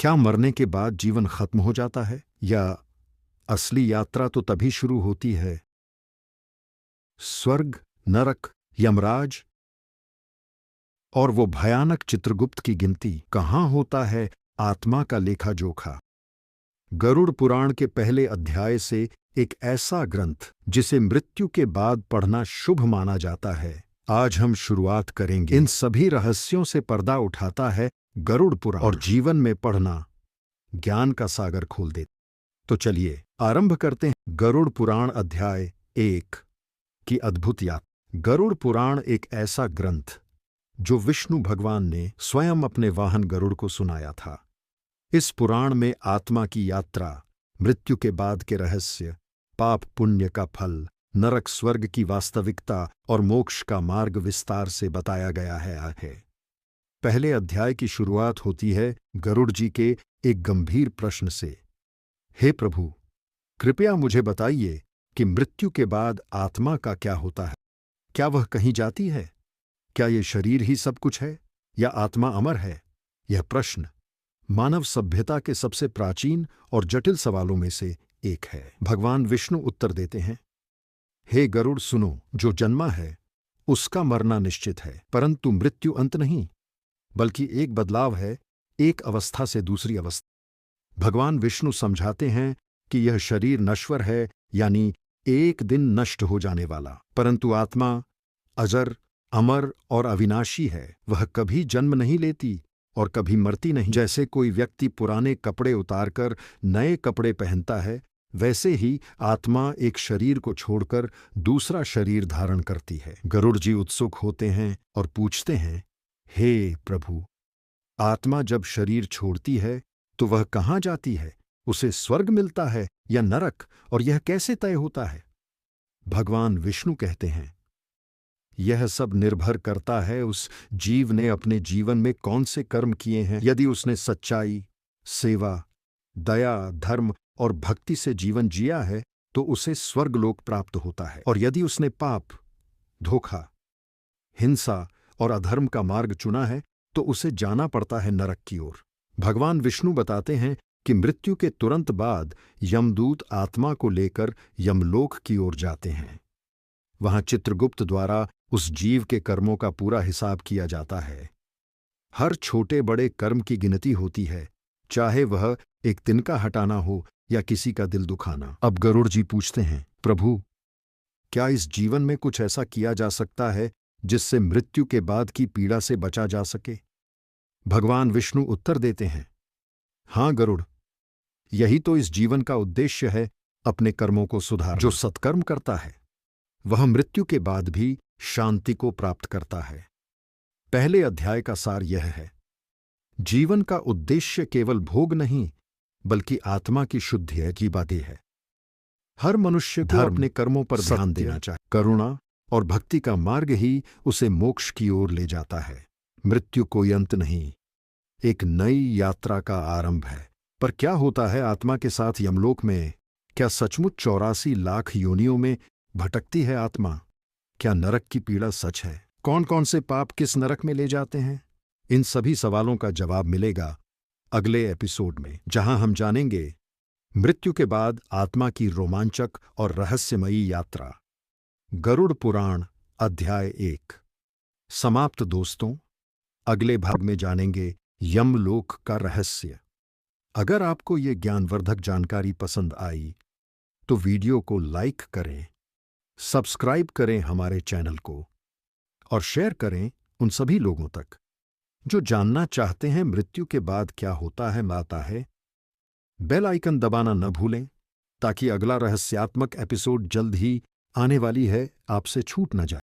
क्या मरने के बाद जीवन खत्म हो जाता है, या असली यात्रा तो तभी शुरू होती है? स्वर्ग, नरक, यमराज और वो भयानक चित्रगुप्त की गिनती। कहाँ होता है आत्मा का लेखा जोखा? गरुड़ पुराण के पहले अध्याय से एक ऐसा ग्रंथ जिसे मृत्यु के बाद पढ़ना शुभ माना जाता है। आज हम शुरुआत करेंगे। इन सभी रहस्यों से पर्दा उठाता है गरुड़ पुराण, और जीवन में पढ़ना ज्ञान का सागर खोल दे। तो चलिए आरंभ करते हैं। गरुड़ पुराण अध्याय 1 की अद्भुत यात्रा। गरुड़ पुराण एक ऐसा ग्रंथ जो विष्णु भगवान ने स्वयं अपने वाहन गरुड़ को सुनाया था। इस पुराण में आत्मा की यात्रा, मृत्यु के बाद के रहस्य, पाप पुण्य का फल, नरक स्वर्ग की वास्तविकता और मोक्ष का मार्ग विस्तार से बताया गया है। पहले अध्याय की शुरुआत होती है गरुड़ जी के एक गंभीर प्रश्न से। हे प्रभु, कृपया मुझे बताइए कि मृत्यु के बाद आत्मा का क्या होता है? क्या वह कहीं जाती है? क्या ये शरीर ही सब कुछ है, या आत्मा अमर है? यह प्रश्न मानव सभ्यता के सबसे प्राचीन और जटिल सवालों में से एक है। भगवान विष्णु उत्तर देते हैं, हे गरुड़ सुनो, जो जन्मा है उसका मरना निश्चित है, परंतु मृत्यु अंत नहीं, बल्कि एक बदलाव है, एक अवस्था से दूसरी अवस्था। भगवान विष्णु समझाते हैं कि यह शरीर नश्वर है, यानी एक दिन नष्ट हो जाने वाला, परंतु आत्मा अजर, अमर और अविनाशी है। वह कभी जन्म नहीं लेती और कभी मरती नहीं। जैसे कोई व्यक्ति पुराने कपड़े उतारकर नए कपड़े पहनता है, वैसे ही आत्मा एक शरीर को छोड़कर दूसरा शरीर धारण करती है। गरुड़ जी उत्सुक होते हैं और पूछते हैं, हे प्रभु, आत्मा जब शरीर छोड़ती है तो वह कहाँ जाती है? उसे स्वर्ग मिलता है या नरक, और यह कैसे तय होता है? भगवान विष्णु कहते हैं, यह सब निर्भर करता है उस जीव ने अपने जीवन में कौन से कर्म किए हैं। यदि उसने सच्चाई, सेवा, दया, धर्म और भक्ति से जीवन जिया है तो उसे स्वर्गलोक प्राप्त होता है, और यदि उसने पाप, धोखा, हिंसा और अधर्म का मार्ग चुना है तो उसे जाना पड़ता है नरक की ओर। भगवान विष्णु बताते हैं कि मृत्यु के तुरंत बाद यमदूत आत्मा को लेकर यमलोक की ओर जाते हैं। वहां चित्रगुप्त द्वारा उस जीव के कर्मों का पूरा हिसाब किया जाता है। हर छोटे बड़े कर्म की गिनती होती है, चाहे वह एक तिनका हटाना हो या किसी का दिल दुखाना। अब गरुड़ जी पूछते हैं, प्रभु, क्या इस जीवन में कुछ ऐसा किया जा सकता है जिससे मृत्यु के बाद की पीड़ा से बचा जा सके? भगवान विष्णु उत्तर देते हैं, हां गरुड़, यही तो इस जीवन का उद्देश्य है, अपने कर्मों को सुधारना। जो सत्कर्म करता है वह मृत्यु के बाद भी शांति को प्राप्त करता है। पहले अध्याय का सार यह है, जीवन का उद्देश्य केवल भोग नहीं, बल्कि आत्मा की शुद्धि की बातें है। हर मनुष्य को अपने कर्मों पर ध्यान देना चाहिए। करुणा और भक्ति का मार्ग ही उसे मोक्ष की ओर ले जाता है। मृत्यु कोई अंत नहीं, एक नई यात्रा का आरंभ है। पर क्या होता है आत्मा के साथ यमलोक में? क्या सचमुच 84 लाख योनियों में भटकती है आत्मा? क्या नरक की पीड़ा सच है? कौन कौन से पाप किस नरक में ले जाते हैं? इन सभी सवालों का जवाब मिलेगा अगले एपिसोड में, जहां हम जानेंगे मृत्यु के बाद आत्मा की रोमांचक और रहस्यमयी यात्रा। गरुड़ पुराण अध्याय 1 समाप्त। दोस्तों, अगले भाग में जानेंगे यमलोक का रहस्य। अगर आपको ये ज्ञानवर्धक जानकारी पसंद आई तो वीडियो को लाइक करें, सब्सक्राइब करें हमारे चैनल को, और शेयर करें उन सभी लोगों तक जो जानना चाहते हैं मृत्यु के बाद क्या होता है। बेल आइकन दबाना न भूलें ताकि अगला रहस्यात्मक एपिसोड जल्द ही आने वाली है, आपसे छूट न जाए।